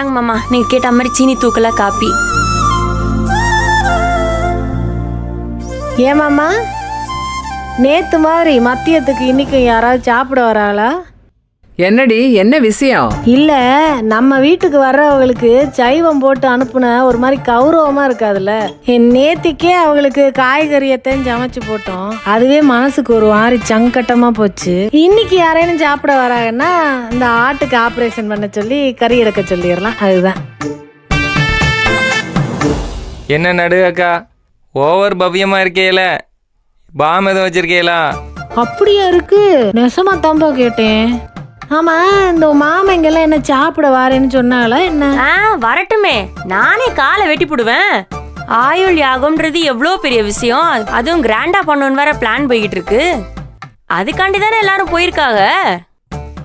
இந்தாங்க மாமா, நீங்க கேட்ட மாதிரி சீனி தூக்கலா காப்பி. ஏமாம்மா, நேத்து மாதிரி மத்தியத்துக்கு இன்னைக்கு யாராவது சாப்பிட வராளா? என்னடி, என்ன விஷயம்? இல்ல, நம்ம வீட்டுக்கு வர்றவங்களுக்கு சைவம் போட்டு அனுப்புன ஒரு மாதிரி கௌரவமா இருக்காதுல்ல. நேத்திக்கே அவங்களுக்கு காய்கறியத்தையும் சமைச்சு போட்டோம், அதுவே மனசுக்கு ஒரு மாதிரி சங்கட்டமா போச்சு. இன்னைக்கு யாரேனும் சாப்பிட வராங்கன்னா இந்த ஆட்டுக்கு ஆப்ரேஷன் பண்ண சொல்லி கறி எடுக்க சொல்லிடலாம். அதுதான். என்ன நடு அக்கா, ஓவர் பவ்யமா இருக்கேல, பாம் எதுவும் வச்சிருக்கீங்களா? அப்படியா இருக்கு? நெசமா தம்பா கேட்டேன். ஆமா, இந்த மாமங்கெல்லாம் என்ன சாப்பிட வாரேன்னு சொன்னாங்களா என்ன? வரட்டுமே, நானே காலை வெட்டி போடுவேன். ஆயுள் யாகம்ன்றது எவ்வளோ பெரிய விஷயம், அதுவும் கிராண்டா பண்ணணும்னு வேற பிளான் போய்கிட்டு இருக்கு. அதுக்காண்டி தானே எல்லாரும் போயிருக்காங்க.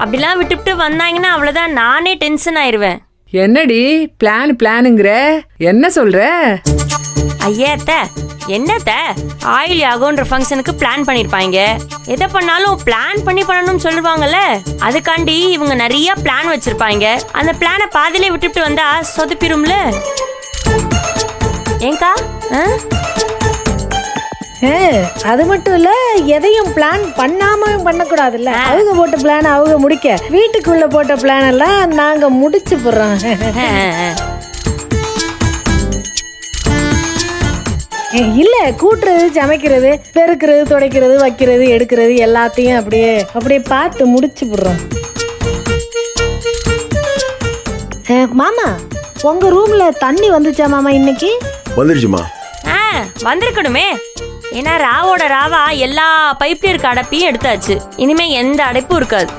அப்படிலாம் விட்டுவிட்டு வந்தாங்கன்னா அவ்வளோதான், நானே டென்ஷன் ஆயிடுவேன். என்னடி பிளானுங்கிற, என்ன சொல்ற? ஐயத்த என்னத்த, ஆயில் யாகம்ன்ற ஃபங்க்ஷனுக்கு பிளான் பண்ணிருப்பாங்க. எதை பண்ணாலும் பிளான் பண்ணி பண்ணணும்னு சொல்லுவாங்கல்ல, அதுக்காண்டி இவங்க நிறைய பிளான் வச்சிருப்பாங்க. அந்த பிளானை பாதியிலே விட்டுட்டு வந்தா சொதப்பிரும்ல. ஏங்கா? அது மட்டும் இல்ல, எதையும் பிளான் பண்ணாம பண்ணக்கூடாதுல்ல. அவங்க போட்ட பிளான் அவங்க முடிக்க, வீட்டுக்குள்ள போட்ட பிளான் எல்லாம் நாங்க முடிச்சு போடுறோம். இல்ல, கூட்டுறது, சமைக்கிறது, பெருக்கிறது, துடைக்கிறது, வைக்கிறது, எடுக்கிறது எல்லாத்தையும் அப்படியே பார்த்து முடிச்சு போடுறோம். மாமா, உங்க ரூம்ல தண்ணி வந்துச்சா மாமா? இன்னைக்கு வந்துருச்சுமா. வந்திருக்கணுமே, ஏன்னா ராவோட ராவா எல்லா பைப்ல இருக்க அடைப்பையும் எடுத்தாச்சு. இனிமே எந்த அடைப்பும் இருக்காது.